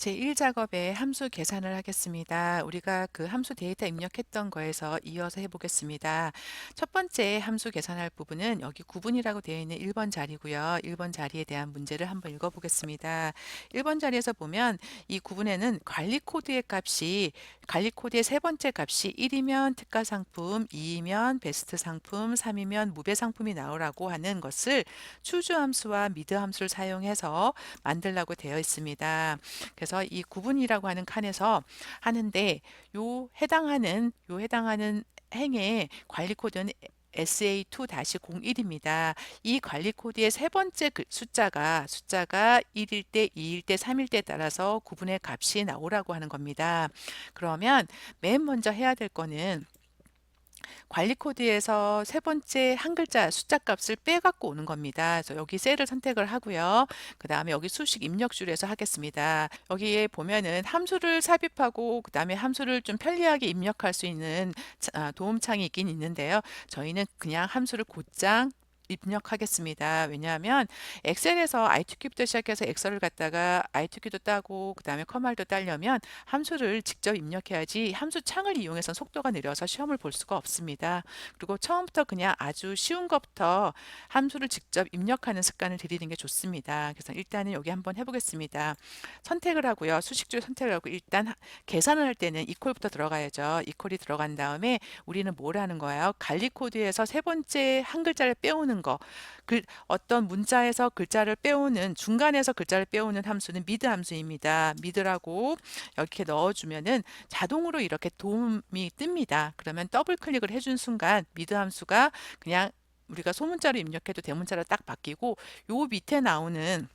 제1작업에 함수 계산을 하겠습니다. 우리가 그 함수 데이터 입력했던 거에서 이어서 해보겠습니다. 첫 번째 함수 계산할 부분은 여기 구분이라고 되어 있는 1번 자리고요. 1번 자리에 대한 문제를 한번 읽어보겠습니다. 1번 자리에서 보면 이 구분에는 관리 코드의 세 번째 값이 1이면 특가 상품, 2이면 베스트 상품, 3이면 무배 상품이 나오라고 하는 것을 추주 함수와 미드 함수를 사용해서 만들라고 되어 있습니다. 그래서 이 구분이라고 하는 칸에서 하는데 요 해당하는 행의 관리 코드는 SA2-01입니다. 이 관리 코드의 세 번째 숫자가 1일 때, 2일 때, 3일 때에 따라서 구분의 값이 나오라고 하는 겁니다. 그러면 맨 먼저 해야 될 거는 관리 코드에서 세 번째 한 글자 숫자 값을 빼갖고 오는 겁니다. 그래서 여기 셀을 선택을 하고요. 그 다음에 여기 수식 입력줄에서 하겠습니다. 여기에 보면은 함수를 삽입하고 그 다음에 함수를 좀 편리하게 입력할 수 있는 도움창이 있긴 있는데요. 저희는 그냥 함수를 곧장 입력하겠습니다. 왜냐하면 엑셀에서 ITQ부터 시작해서 엑셀을 갖다가 ITQ도 따고 그 다음에 커말도 따려면 함수를 직접 입력해야지 함수 창을 이용해서 속도가 느려서 시험을 볼 수가 없습니다. 그리고 처음부터 그냥 아주 쉬운 것부터 함수를 직접 입력하는 습관을 들이는 게 좋습니다. 그래서 일단은 여기 한번 해보겠습니다. 선택을 하고요. 수식줄 선택을 하고 일단 계산을 할 때는 이퀄부터 들어가야죠. 이퀄이 들어간 다음에 우리는 뭘 하는 거예요? 관리 코드에서 세 번째 한 글자를 빼오는 거. 어떤 문자에서 글자를 빼오는 중간에서 글자를 빼오는 함수는 미드 함수입니다. 미드라고 이렇게 넣어주면은 자동으로 이렇게 도움이 뜹니다. 그러면 더블 클릭을 해준 순간 미드 함수가 그냥 우리가 소문자로 입력해도 대문자로 딱 바뀌고 요 밑에 나오는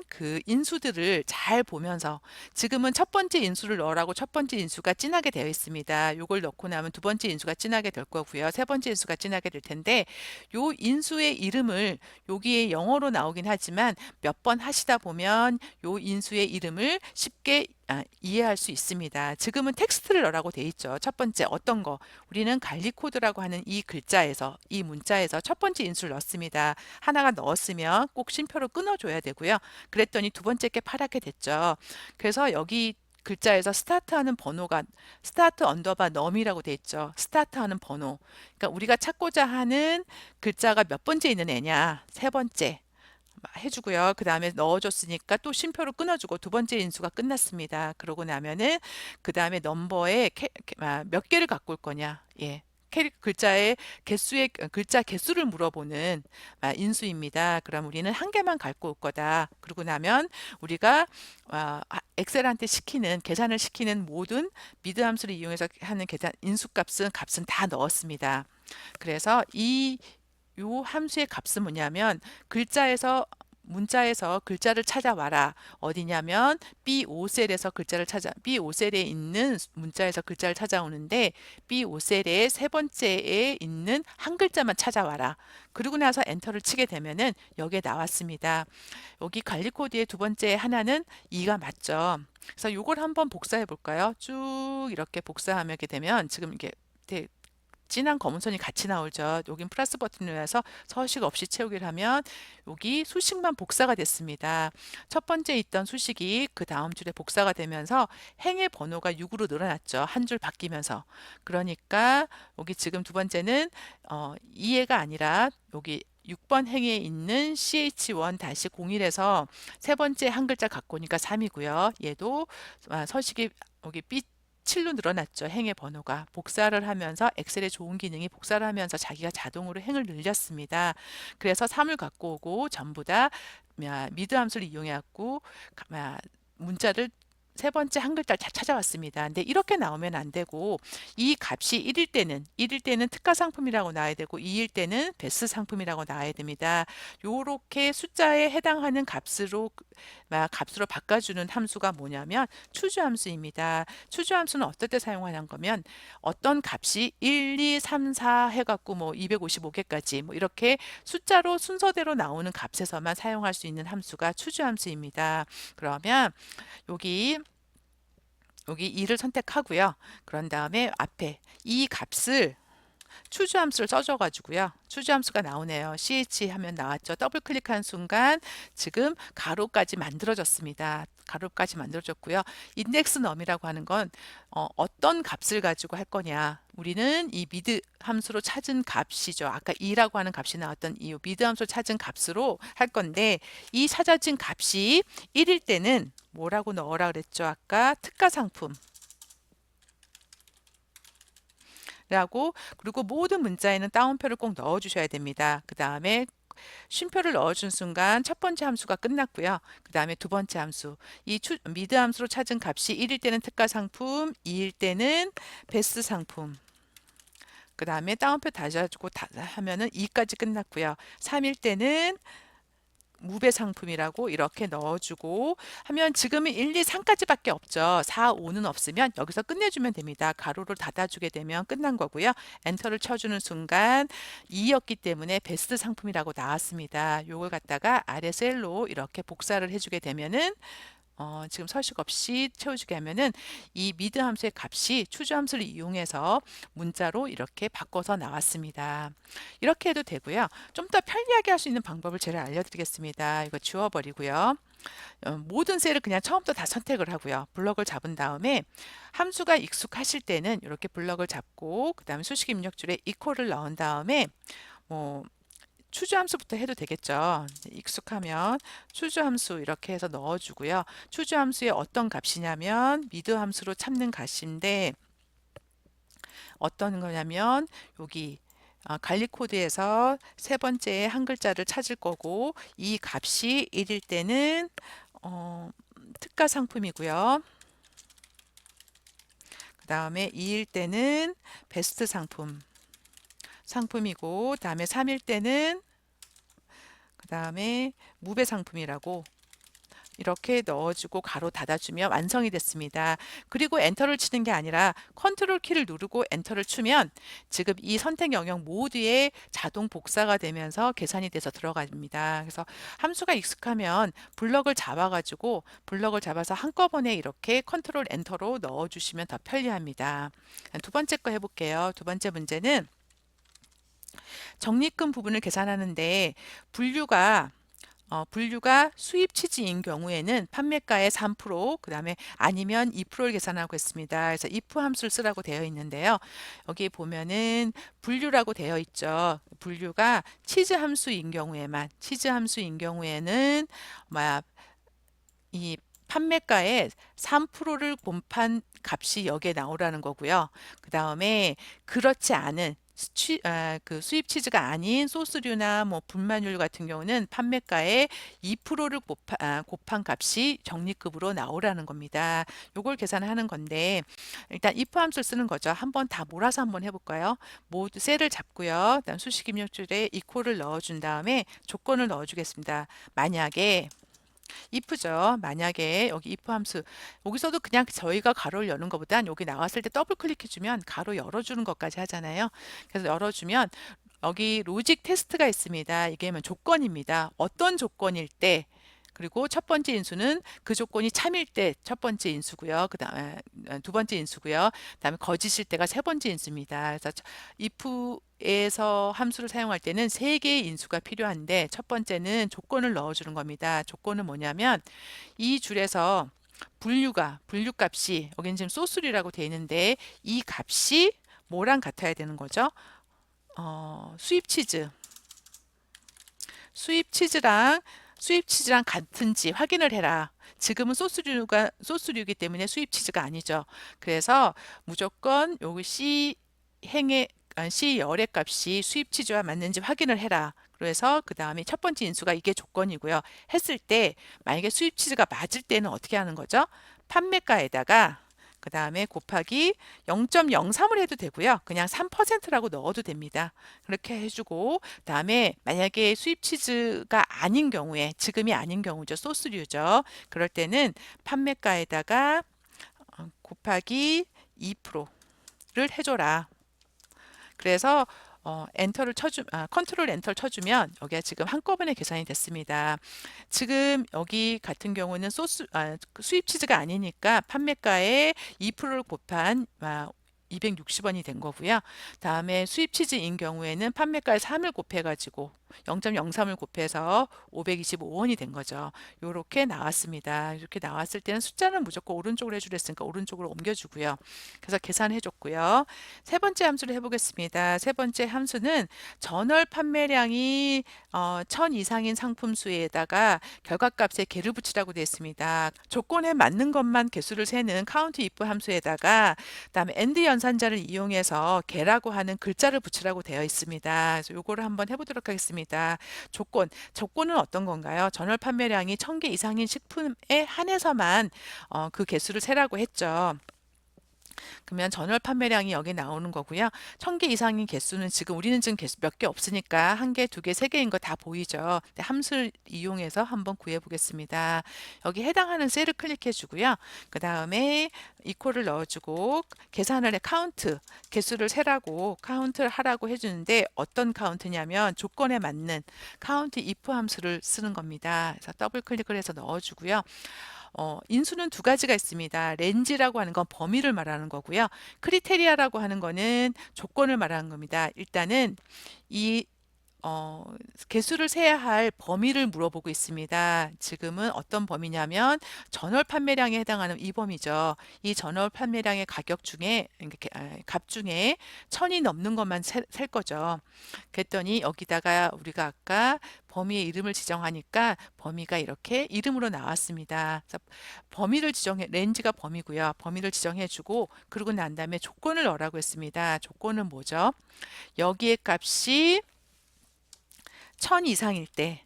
그 인수들을 잘 보면서 지금은 첫 번째 인수를 넣으라고 첫 번째 인수가 진하게 되어 있습니다. 요걸 넣고 나면 두 번째 인수가 진하게 될 거고요. 세 번째 인수가 진하게 될 텐데 요 인수의 이름을 여기에 영어로 나오긴 하지만 몇 번 하시다 보면 요 인수의 이름을 쉽게 이해할 수 있습니다. 지금은 텍스트를 넣으라고 돼 있죠. 첫 번째 어떤 거 우리는 관리 코드라고 하는 이 문자에서 첫 번째 인수를 넣습니다. 하나가 넣었으면 꼭 쉼표로 끊어줘야 되고요. 그랬더니 두 번째 게 파랗게 됐죠. 그래서 여기 글자에서 스타트 언더바 넘이라고 돼 있죠. 스타트하는 번호. 그러니까 우리가 찾고자 하는 글자가 몇 번째 있는 애냐? 세 번째. 해주고요. 그 다음에 넣어줬으니까 또 쉼표로 끊어주고 두 번째 인수가 끝났습니다. 그러고 나면은 그 다음에 넘버에 몇 개를 갖고 올 거냐. 예. 글자의 글자 개수를 물어보는 인수입니다. 그럼 우리는 한 개만 갖고 올 거다. 그러고 나면 우리가 엑셀한테 계산을 시키는 모든 미드 함수를 이용해서 하는 값은 다 넣었습니다. 그래서 요 함수의 값은 뭐냐면 문자에서 글자를 찾아와라. 어디냐면 B5셀에 있는 문자에서 글자를 찾아오는데 B5셀의 세 번째에 있는 한 글자만 찾아와라. 그러고 나서 엔터를 치게 되면은 여기에 나왔습니다. 여기 관리 코드의 두 번째 하나는 2가 맞죠. 그래서 요걸 한번 복사해 볼까요? 쭉 이렇게 복사하게 되면 지금 이게 진한 검은 선이 같이 나오죠. 여긴 플러스 버튼이라서 서식 없이 채우기를 하면 여기 수식만 복사가 됐습니다. 첫 번째 있던 수식이 그 다음 줄에 복사가 되면서 행의 번호가 6으로 늘어났죠. 한 줄 바뀌면서. 그러니까 여기 지금 두 번째는 2회가 아니라 여기 6번 행에 있는 CH1-01에서 세 번째 한 글자 갖고 오니까 3이고요. 얘도 서식이 여기 B 7로 늘어났죠. 행의 번호가 복사를 하면서 엑셀의 좋은 기능이 복사를 하면서 자기가 자동으로 행을 늘렸습니다. 그래서 3을 갖고 오고 전부 다 미드 함수를 이용해 갖고 문자를 세 번째 한 글자를 다 찾아왔습니다. 근데 이렇게 나오면 안 되고 이 값이 1일 때는 특가 상품이라고 나와야 되고 2일 때는 베스트 상품이라고 나와야 됩니다. 요렇게 숫자에 해당하는 값으로 바꿔주는 함수가 뭐냐면 추주 함수입니다. 추주 함수는 어떨 때 사용하는 거면 어떤 값이 1, 2, 3, 4 해갖고 뭐 255개까지 뭐 이렇게 숫자로 순서대로 나오는 값에서만 사용할 수 있는 함수가 추주 함수입니다. 그러면 여기 2를 선택하고요. 그런 다음에 앞에 이 값을 추주 함수를 써줘 가지고요. 추주 함수가 나오네요. ch 하면 나왔죠. 더블 클릭한 순간 지금 가로까지 만들어졌습니다. 가로까지 만들어졌고요. 인덱스 넘이라고 하는 건 어떤 값을 가지고 할 거냐. 우리는 이 미드 함수로 찾은 값이죠. 아까 2라고 하는 값이 나왔던 이 미드 함수로 찾은 값으로 할 건데, 이 찾아진 값이 1일 때는 뭐라고 넣으라 그랬죠? 아까 특가상품 라고, 그리고 모든 문자에는 따옴표를 꼭 넣어 주셔야 됩니다. 그 다음에 쉼표를 넣어준 순간 첫 번째 함수가 끝났고요. 그 다음에 두 번째 함수, 이 미드 함수로 찾은 값이 1일 때는 특가상품, 2일 때는 베스트 상품, 그 다음에 따옴표 다시 해주고 하면은 2까지 끝났고요. 3일 때는 무배 상품이라고 이렇게 넣어주고 하면 지금은 1, 2, 3까지밖에 없죠. 4, 5는 없으면 여기서 끝내주면 됩니다. 가로를 닫아주게 되면 끝난 거고요. 엔터를 쳐주는 순간 2였기 때문에 베스트 상품이라고 나왔습니다. 요걸 갖다가 아래 셀로 이렇게 복사를 해주게 되면은 지금 서식 없이 채워주게 하면은 이 미드 함수의 값이 추주 함수를 이용해서 문자로 이렇게 바꿔서 나왔습니다. 이렇게 해도 되고요. 좀 더 편리하게 할 수 있는 방법을 제가 알려드리겠습니다. 이거 지워버리고요. 모든 셀을 그냥 처음부터 다 선택을 하고요. 블럭을 잡은 다음에 함수가 익숙하실 때는 이렇게 블럭을 잡고 그 다음에 수식 입력줄에 이퀄을 넣은 다음에 뭐 추주함수부터 해도 되겠죠. 익숙하면 추주함수 이렇게 해서 넣어주고요. 추주함수의 어떤 값이냐면 미드 함수로 찾는 값인데 어떤 거냐면 여기 관리 코드에서 세 번째 한 글자를 찾을 거고 이 값이 1일 때는 특가 상품이고요. 그 다음에 2일 때는 베스트 상품이고 다음에 3일 때는 그 다음에 무배 상품이라고 이렇게 넣어주고 가로 닫아주면 완성이 됐습니다. 그리고 엔터를 치는 게 아니라 컨트롤 키를 누르고 엔터를 치면 지금 이 선택 영역 모두에 자동 복사가 되면서 계산이 돼서 들어갑니다. 그래서 함수가 익숙하면 블럭을 잡아가지고 블럭을 잡아서 한꺼번에 이렇게 컨트롤 엔터로 넣어주시면 더 편리합니다. 두 번째 거 해볼게요. 두 번째 문제는 적립금 부분을 계산하는데 분류가 수입 취지인 경우에는 판매가의 3%, 그 다음에 아니면 2%를 계산하고 있습니다. 그래서 if 함수를 쓰라고 되어 있는데요. 여기 보면은 분류라고 되어 있죠. 분류가 치즈 함수인 경우에는 뭐야, 이 판매가의 3%를 곱한 값이 여기에 나오라는 거고요. 그 다음에 그렇지 않은 그 수입 치즈가 아닌 소스류나 뭐 분마늘 같은 경우는 판매가의 2%를 곱한 값이 적립급으로 나오라는 겁니다. 요걸 계산하는 건데 일단 if 함수를 쓰는 거죠. 한번 다 몰아서 한번 해볼까요? 모두 셀을 잡고요. 일단 수식 입력줄에 equal을 넣어준 다음에 조건을 넣어주겠습니다. 만약에 if죠. 만약에 여기 if 함수 여기서도 그냥 저희가 가로를 여는 것보단 여기 나왔을 때 더블 클릭해주면 가로 열어주는 것까지 하잖아요. 그래서 열어주면 여기 로직 테스트가 있습니다. 이게 조건입니다. 어떤 조건일 때 그리고 첫 번째 인수는 그 조건이 참일 때 첫 번째 인수고요. 그다음에 두 번째 인수고요. 그다음에 거짓일 때가 세 번째 인수입니다. 그래서 if에서 함수를 사용할 때는 세 개의 인수가 필요한데 첫 번째는 조건을 넣어주는 겁니다. 조건은 뭐냐면 이 줄에서 분류값이 여기는 지금 소스류라고 되어 있는데 이 값이 뭐랑 같아야 되는 거죠? 수입 치즈랑 같은지 확인을 해라. 지금은 소스류이기 때문에 수입 치즈가 아니죠. 그래서 무조건 여기 C 열의 값이 수입 치즈와 맞는지 확인을 해라. 그래서 그 다음에 첫 번째 인수가 이게 조건이고요. 했을 때 만약에 수입 치즈가 맞을 때는 어떻게 하는 거죠? 판매가에다가 그 다음에 곱하기 0.03을 해도 되고요. 그냥 3%라고 넣어도 됩니다. 그렇게 해주고 그다음에 만약에 수입 치즈가 아닌 경우에 지금이 아닌 경우죠. 소스류죠. 그럴 때는 판매가에다가 곱하기 2%를 해줘라. 그래서 컨트롤 엔터를 쳐주면 여기가 지금 한꺼번에 계산이 됐습니다. 지금 여기 같은 경우는 수입 치즈가 아니니까 판매가에 2%를 곱한 260원이 된 거고요. 다음에 수입 치즈인 경우에는 판매가에 3을 곱해가지고 0.03을 곱해서 525원이 된 거죠. 이렇게 나왔습니다. 이렇게 나왔을 때는 숫자는 무조건 오른쪽으로 해주랬으니까 오른쪽으로 옮겨주고요. 그래서 계산해 줬고요. 세 번째 함수를 해보겠습니다. 세 번째 함수는 전월 판매량이 1000 이상인 상품 수에다가 결과값에 개를 붙이라고 되어 있습니다. 조건에 맞는 것만 개수를 세는 카운트 if 함수에다가 그다음에 and 연산자를 이용해서 개라고 하는 글자를 붙이라고 되어 있습니다. 그래서 요거를 한번 해보도록 하겠습니다. 조건은 어떤 건가요? 전월 판매량이 1000개 이상인 식품에 한해서만 그 개수를 세라고 했죠. 그러면 전월 판매량이 여기 나오는 거고요. 1000개 이상인 개수는 지금 우리는 지금 개수 몇 개 없으니까 한 개, 두 개, 세 개인 거 다 보이죠. 근데 함수를 이용해서 한번 구해 보겠습니다. 여기 해당하는 셀을 클릭해 주고요. 그 다음에 이퀄을 넣어주고 계산을 해 카운트 개수를 세라고 카운트를 하라고 해주는데 어떤 카운트냐면 조건에 맞는 카운트 if 함수를 쓰는 겁니다. 그래서 더블 클릭을 해서 넣어주고요. 인수는 두 가지가 있습니다. 렌지라고 하는 건 범위를 말하는 거고요. 크리테리아라고 하는 거는 조건을 말하는 겁니다. 일단은 이 어, 개수를 세야 할 범위를 물어보고 있습니다. 지금은 어떤 범위냐면 전월 판매량에 해당하는 이 범위죠. 이 전월 판매량의 가격 중에 값 중에 1000이 넘는 것만 셀 거죠. 그랬더니 여기다가 우리가 아까 범위의 이름을 지정하니까 범위가 이렇게 이름으로 나왔습니다. 그래서 범위를 지정해 렌즈가 범위고요. 범위를 지정해 주고 그러고 난 다음에 조건을 넣으라고 했습니다. 조건은 뭐죠? 여기에 값이 1000 이상일 때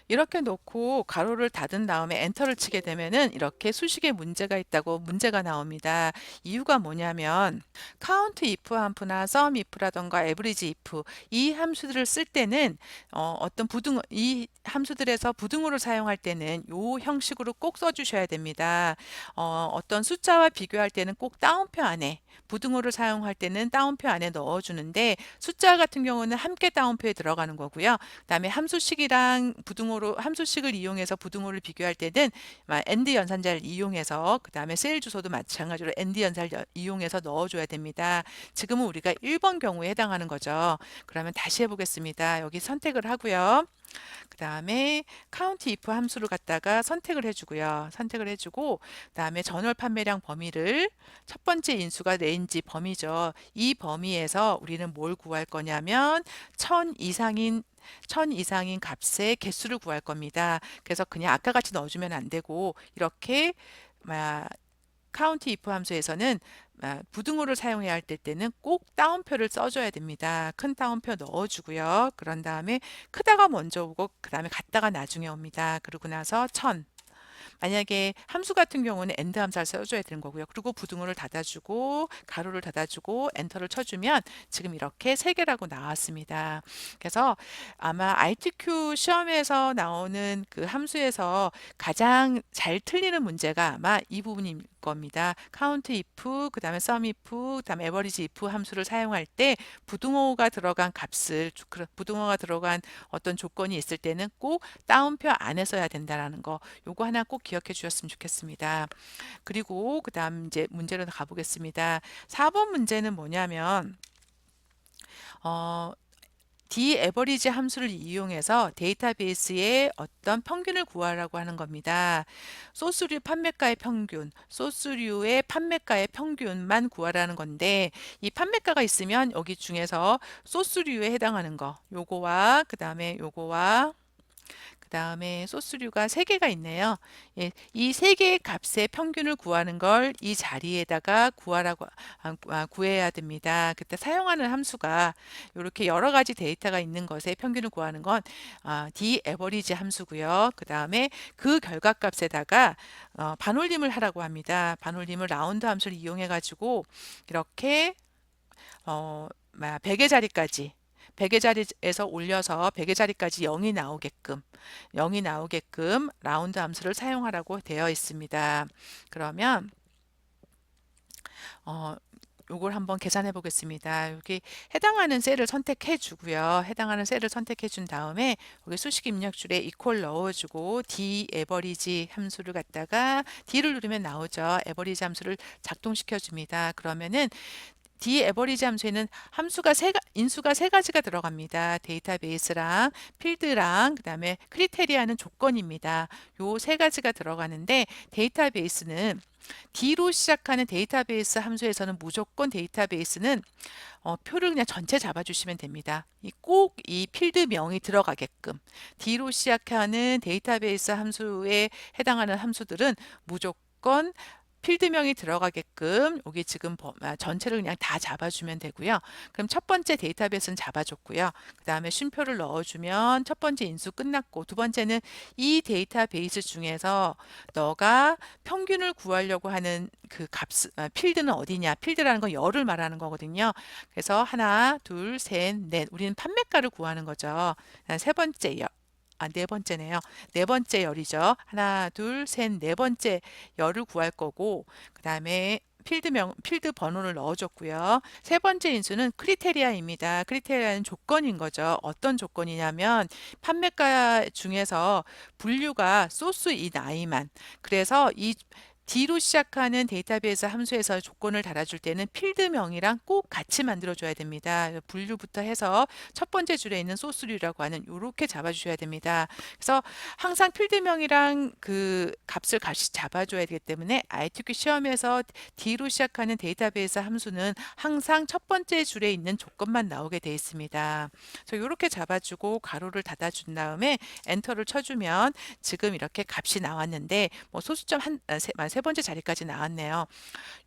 이렇게 놓고 가로를 닫은 다음에 엔터를 치게 되면은 이렇게 수식에 문제가 있다고 문제가 나옵니다. 이유가 뭐냐면 count if 함수나 sum if라던가 average if 이 함수들을 쓸 때는 어떤 이 함수들에서 부등호를 사용할 때는 요 형식으로 꼭 써주셔야 됩니다. 어떤 숫자와 비교할 때는 꼭 따옴표 안에 부등호를 사용할 때는 따옴표 안에 넣어주는데 숫자 같은 경우는 함께 따옴표에 들어가는 거고요. 그다음에 함수식이랑 부등호로 함수식을 이용해서 부등호를 비교할 때는 and 연산자를 이용해서 그다음에 셀 주소도 마찬가지로 and 연산자 이용해서 넣어줘야 됩니다. 지금은 우리가 1번 경우에 해당하는 거죠. 그러면 다시 해보겠습니다. 여기 선택을 하고요. 그 다음에 count if 함수를 갖다가 선택을 해주고요. 선택을 해주고 그 다음에 전월 판매량 범위를 첫 번째 인수가 렌지 범위죠. 이 범위에서 우리는 뭘 구할 거냐면 1000 이상인 값의 개수를 구할 겁니다. 그래서 그냥 아까 같이 넣어주면 안 되고 이렇게 카운트 if 함수에서는 부등호를 사용해야 할 때는 꼭 따옴표를 써줘야 됩니다. 큰 따옴표 넣어주고요. 그런 다음에 크다가 먼저 오고 그 다음에 같다가 나중에 옵니다. 그러고 나서 1000 만약에 함수 같은 경우는 end 함수를 써줘야 되는 거고요. 그리고 부등호를 닫아주고 가로를 닫아주고 엔터를 쳐주면 지금 이렇게 세 개라고 나왔습니다. 그래서 아마 ITQ 시험에서 나오는 그 함수에서 가장 잘 틀리는 문제가 아마 이 부분일 겁니다. count if, 그 다음에 sum if, 그 다음에 average if 함수를 사용할 때 부등호가 들어간 값을 부등호가 들어간 어떤 조건이 있을 때는 꼭 따옴표 안에 써야 된다라는 거 요거 하나 꼭 기억해 주셨으면 좋겠습니다. 그리고 그 다음 이제 문제로 가보겠습니다. 4번 문제는 뭐냐면 d-average 함수를 이용해서 데이터베이스의 어떤 평균을 구하라고 하는 겁니다. 소스류 판매가의 평균, 소스류의 판매가의 평균만 구하라는 건데 이 판매가가 있으면 여기 중에서 소스류에 해당하는 거 요거와 그 다음에 요거와 그 다음에 소스류가 3개가 있네요. 예, 이 3개의 값의 평균을 구하는 걸 이 자리에다가 구해야 됩니다. 그때 사용하는 함수가 이렇게 여러 가지 데이터가 있는 것의 평균을 구하는 건 d-average 함수고요. 그 다음에 그 결과값에다가 반올림을 하라고 합니다. 반올림을 라운드 함수를 이용해 가지고 이렇게 100의 자리까지 100의 자리에서 올려서 100의 자리까지 0이 나오게끔 라운드 함수를 사용하라고 되어 있습니다. 그러면 요걸 한번 계산해 보겠습니다. 여기 해당하는 셀을 선택해 주고요. 해당하는 셀을 선택해 준 다음에 여기 수식 입력줄에 equal 넣어주고 d average 함수를 갖다가 d를 누르면 나오죠. average 함수를 작동시켜 줍니다. 그러면은 dAverage 함수에는 인수가 세 가지가 들어갑니다. 데이터베이스랑 필드랑 그다음에 크리테리아는 조건입니다. 요 세 가지가 들어가는데 데이터베이스는 D로 시작하는 데이터베이스 함수에서는 무조건 데이터베이스는 표를 그냥 전체 잡아주시면 됩니다. 꼭 이 필드명이 들어가게끔 D로 시작하는 데이터베이스 함수에 해당하는 함수들은 무조건 필드명이 들어가게끔 여기 지금 전체를 그냥 다 잡아주면 되고요. 그럼 첫 번째 데이터베이스는 잡아줬고요. 그 다음에 쉼표를 넣어주면 첫 번째 인수 끝났고 두 번째는 이 데이터베이스 중에서 너가 평균을 구하려고 하는 그 필드는 어디냐? 필드라는 건 열을 말하는 거거든요. 그래서 하나, 둘, 셋, 넷. 우리는 판매가를 구하는 거죠. 세 번째 네 번째네요. 네 번째 열이죠. 하나, 둘, 셋, 네 번째 열을 구할 거고, 그 다음에 필드 번호를 넣어줬고요. 세 번째 인수는 크리테리아입니다. 크리테리아는 조건인 거죠. 어떤 조건이냐면 판매가 중에서 분류가 소스인 i만. 그래서 이 D로 시작하는 데이터베이스 함수에서 조건을 달아줄 때는 필드명이랑 꼭 같이 만들어줘야 됩니다. 분류부터 해서 첫 번째 줄에 있는 소스류라고 하는 이렇게 잡아주셔야 됩니다. 그래서 항상 필드명이랑 그 값을 같이 잡아줘야 되기 때문에 ITQ 시험에서 D로 시작하는 데이터베이스 함수는 항상 첫 번째 줄에 있는 조건만 나오게 되어 있습니다. 그래서 이렇게 잡아주고 가로를 닫아준 다음에 엔터를 쳐주면 지금 이렇게 값이 나왔는데 뭐 소수점 세 번째 자리까지 나왔네요.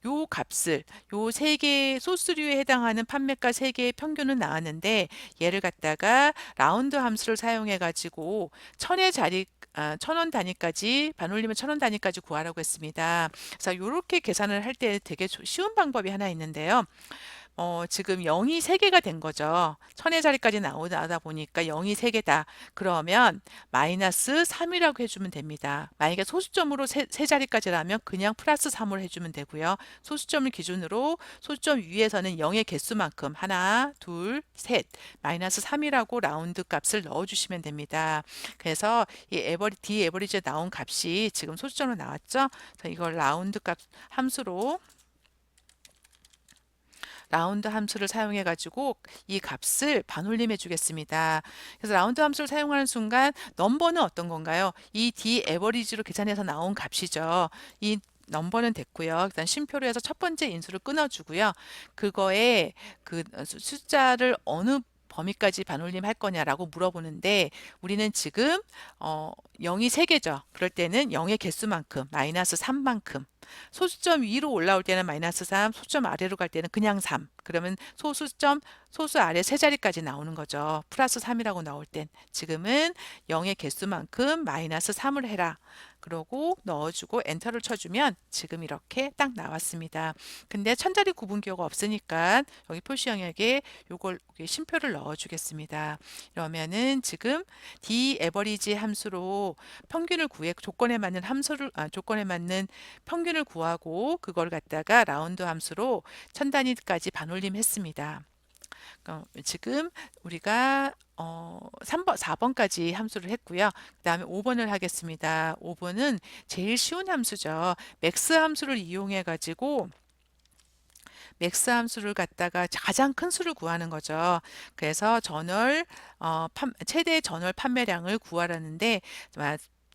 요 값을 요 세 개 소스류에 해당하는 판매가 세 개의 평균은 나왔는데 얘를 갖다가 라운드 함수를 사용해 가지고 천원 단위까지 반올림은 1,000원 단위까지 구하라고 했습니다. 그래서 이렇게 계산을 할 때 되게 쉬운 방법이 하나 있는데요. 지금 0이 3개가 된 거죠. 천의 자리까지 나오다 보니까 0이 3개다. 그러면 마이너스 3이라고 해주면 됩니다. 만약에 소수점으로 세 자리까지라면 그냥 플러스 3으로 해주면 되고요. 소수점을 기준으로 소수점 위에서는 0의 개수만큼 하나, 둘, 셋, 마이너스 3이라고 라운드 값을 넣어주시면 됩니다. 그래서 이 D 에버리지에 나온 값이 지금 소수점으로 나왔죠. 그래서 이걸 라운드 함수를 사용해 가지고 이 값을 반올림해 주겠습니다. 그래서 라운드 함수를 사용하는 순간 넘버는 어떤 건가요? 이 D 에버리지로 계산해서 나온 값이죠. 이 넘버는 됐고요. 일단 쉼표로 해서 첫 번째 인수를 끊어주고요. 그거에 그 숫자를 어느 범위까지 반올림 할 거냐라고 물어보는데 우리는 지금 0이 3개죠. 그럴 때는 0의 개수만큼 마이너스 3만큼 소수점 위로 올라올 때는 마이너스 3, 소수점 아래로 갈 때는 그냥 3. 그러면 소수 아래 세 자리까지 나오는 거죠. 플러스 3이라고 나올 땐 지금은 0의 개수만큼 마이너스 3을 해라. 그러고 넣어주고 엔터를 쳐주면 지금 이렇게 딱 나왔습니다. 근데 천자리 구분기호가 없으니까 여기 표시 영역에 요걸 쉼표를 넣어주겠습니다. 그러면은 지금 D 에버리지 함수로 평균을 구해 조건에 맞는 평균을 구하고 그걸 갖다가 라운드 함수로 천 단위까지 반올림했습니다. 지금 우리가 4번까지 함수를 했고요. 그 다음에 5번을 하겠습니다. 5번은 제일 쉬운 함수죠. 맥스 함수를 이용해 가지고 맥스 함수를 갖다가 가장 큰 수를 구하는 거죠. 그래서 최대 전월 판매량을 구하라는데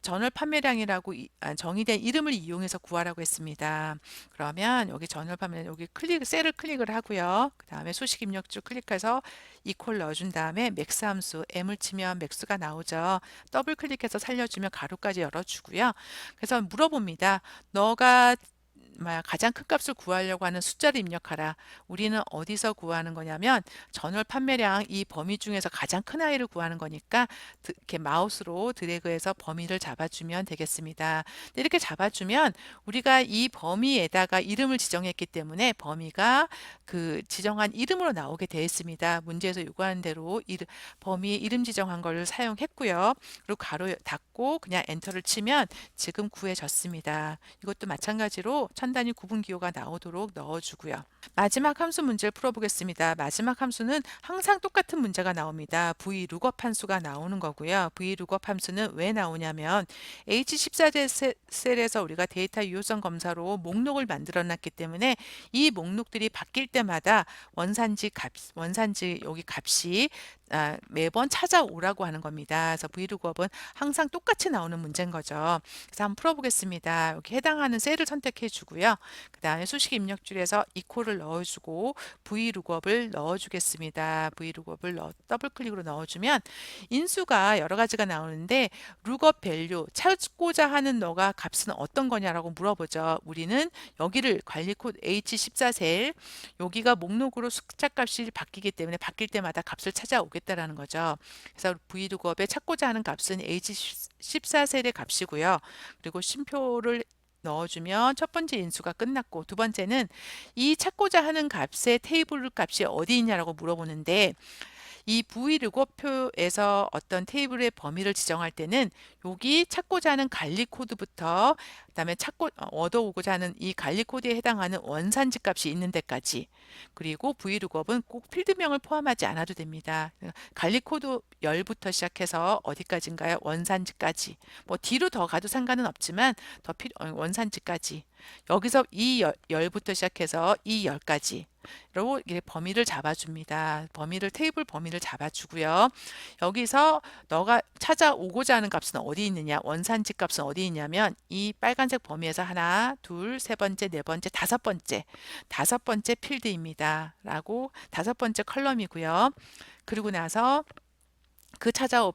전월 판매량이라고 정의된 이름을 이용해서 구하라고 했습니다. 그러면 여기 전월 판매량 여기 셀을 클릭을 하고요. 그 다음에 수식 입력줄 클릭해서 이퀄 넣어준 다음에 맥스 함수 M을 치면 맥스가 나오죠. 더블 클릭해서 살려주면 가로까지 열어주고요. 그래서 물어봅니다. 너가 가장 큰 값을 구하려고 하는 숫자를 입력하라. 우리는 어디서 구하는 거냐면 전월 판매량 이 범위 중에서 가장 큰 아이를 구하는 거니까 이렇게 마우스로 드래그해서 범위를 잡아주면 되겠습니다. 이렇게 잡아주면 우리가 이 범위에다가 이름을 지정했기 때문에 범위가 그 지정한 이름으로 나오게 되어 있습니다. 문제에서 요구하는 대로 범위에 이름 지정한 걸 사용했고요. 그리고 가로 닫고 그냥 엔터를 치면 지금 구해졌습니다. 이것도 마찬가지로 또 천 단위 구분 기호가 나오도록 넣어주고요. 마지막 함수 문제를 풀어보겠습니다. 마지막 함수는 항상 똑같은 문제가 나옵니다. VLOOKUP 함수가 나오는 거고요. VLOOKUP 함수는 왜 나오냐면 H14셀에서 우리가 데이터 유효성 검사로 목록을 만들어 놨기 때문에 이 목록들이 바뀔 때마다 원산지 여기 값이 매번 찾아오라고 하는 겁니다. 그래서 VLOOKUP은 항상 똑같이 나오는 문제인 거죠. 그래서 한번 풀어보겠습니다. 여기 해당하는 셀을 선택해 주고요. 그 다음에 수식 입력줄에서 이퀄을 넣어주고 VLOOKUP을 넣어주겠습니다. VLOOKUP을 더블 클릭으로 넣어주면 인수가 여러 가지가 나오는데 룩업 밸류 찾고자 하는 너가 값은 어떤 거냐라고 물어보죠. 우리는 여기를 관리 코드 H14셀 여기가 목록으로 숫자 값이 바뀌기 때문에 바뀔 때마다 값을 찾아오겠다라는 거죠. 그래서 VLOOKUP에 찾고자 하는 값은 H14셀의 값이고요. 그리고 쉼표를 넣어주면 첫 번째 인수가 끝났고 두 번째는 이 찾고자 하는 값의 테이블 값이 어디 있냐라고 물어보는데 이 VLOOKUP표에서 어떤 테이블의 범위를 지정할 때는 여기 찾고자 하는 관리 코드부터 그다음에 얻어오고자 하는 이 관리 코드에 해당하는 원산지 값이 있는 데까지 그리고 VLOOKUP은 꼭 필드명을 포함하지 않아도 됩니다. 관리 코드 열부터 시작해서 어디까지인가요? 원산지까지. 뭐 뒤로 더 가도 상관은 없지만 원산지까지. 여기서 이 열부터 시작해서 이 열까지. 로 범위를 잡아줍니다. 테이블 범위를 잡아주고요. 여기서 너가 찾아오고자 하는 값은 어디 있느냐? 원산지 값은 어디 있냐면 이 빨간색 범위에서 하나, 둘, 세 번째, 네 번째, 다섯 번째 필드입니다. 라고 다섯 번째 컬럼이고요. 그리고 나서 그 찾아올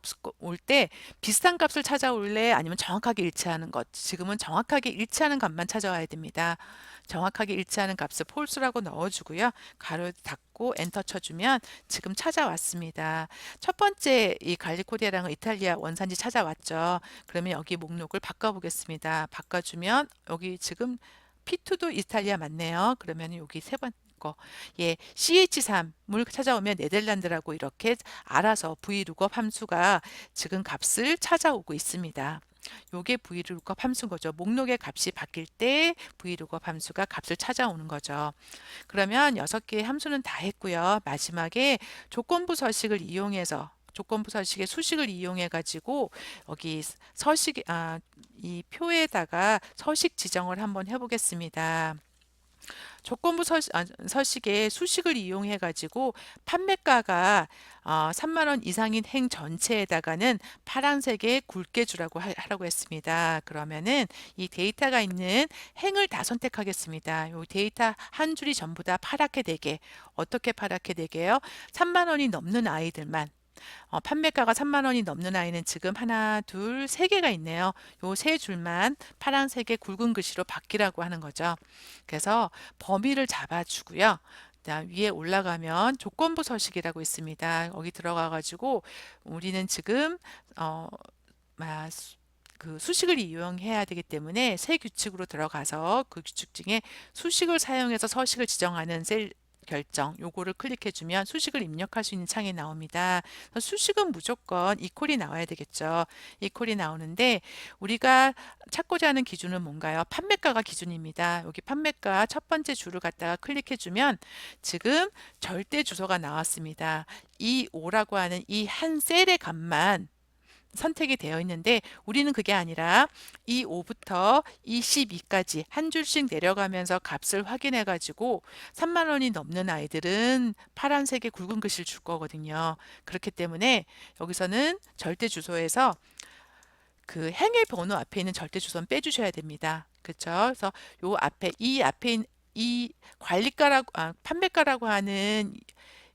때 비슷한 값을 찾아올래? 아니면 정확하게 일치하는 것. 지금은 정확하게 일치하는 값만 찾아와야 됩니다. 정확하게 일치하는 값을 폴스라고 넣어주고요. 가로 닫고 엔터 쳐주면 지금 찾아왔습니다. 첫 번째 이 갈리코디아랑은 이탈리아 원산지 찾아왔죠. 그러면 여기 목록을 바꿔보겠습니다. 바꿔주면 여기 지금 P2도 이탈리아 맞네요. 그러면 여기 세 번 거. 예, CH3을 찾아오면 네덜란드라고 이렇게 알아서 VLOOKUP 함수가 지금 값을 찾아오고 있습니다. 요게 VLOOKUP 함수인 거죠. 목록의 값이 바뀔 때 VLOOKUP 함수가 값을 찾아오는 거죠. 그러면 6개의 함수는 다 했고요. 마지막에 조건부 서식을 이용해서 조건부 서식의 수식을 이용해 가지고 여기 이 표에다가 서식 지정을 한번 해보겠습니다. 조건부 서식에 수식을 이용해 가지고 판매가가 3만 원 이상인 행 전체에다가는 파란색에 굵게 주라고 하라고 했습니다. 그러면은 이 데이터가 있는 행을 다 선택하겠습니다. 이 데이터 한 줄이 전부 다 파랗게 되게 어떻게 파랗게 되게요? 3만 원이 넘는 아이들만 판매가가 3만 원이 넘는 아이는 지금 하나, 둘, 세 개가 있네요. 요 세 줄만 파란색의 굵은 글씨로 바뀌라고 하는 거죠. 그래서 범위를 잡아주고요. 그다음 위에 올라가면 조건부 서식이라고 있습니다. 여기 들어가 가지고 우리는 지금 그 수식을 이용해야 되기 때문에 새 규칙으로 들어가서 그 규칙 중에 수식을 사용해서 서식을 지정하는 셀 결정 요거를 클릭해 주면 수식을 입력할 수 있는 창이 나옵니다. 수식은 무조건 이퀄이 나와야 되겠죠. 이퀄이 나오는데 우리가 찾고자 하는 기준은 뭔가요? 판매가가 기준입니다. 여기 판매가 첫 번째 줄을 갖다가 클릭해 주면 지금 절대 주소가 나왔습니다. 이 5라고 하는 이 한 셀의 값만 선택이 되어 있는데 우리는 그게 아니라 이 5부터 이 12까지 한 줄씩 내려가면서 값을 확인해 가지고 3만 원이 넘는 아이들은 파란색의 굵은 글씨를 줄 거거든요. 그렇기 때문에 여기서는 절대 주소에서 그 행의 번호 앞에 있는 절대 주소는 빼주셔야 됩니다. 그렇죠? 그래서 요 앞에 이 앞에 있는 이 관리가라고 판매가라고 하는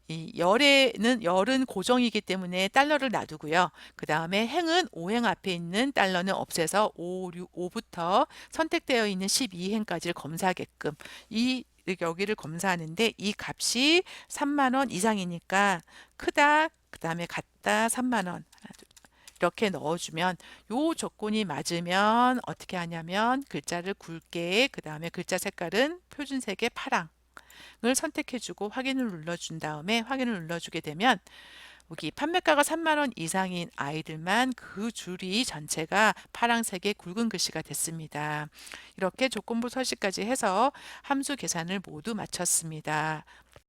이 열은 고정이기 때문에 달러를 놔두고요. 그 다음에 행은 5행 앞에 있는 달러는 없애서 5부터 선택되어 있는 12행까지를 검사하게끔 여기를 검사하는데 이 값이 3만 원 이상이니까 크다, 그 다음에 같다 3만 원 이렇게 넣어주면 요 조건이 맞으면 어떻게 하냐면 글자를 굵게 그 다음에 글자 색깔은 표준색의 파랑 을 선택해주고 확인을 눌러준 다음에 확인을 눌러주게 되면 여기 판매가가 3만 원 이상인 아이들만 그 줄이 전체가 파란색의 굵은 글씨가 됐습니다. 이렇게 조건부 서식까지 해서 함수 계산을 모두 마쳤습니다.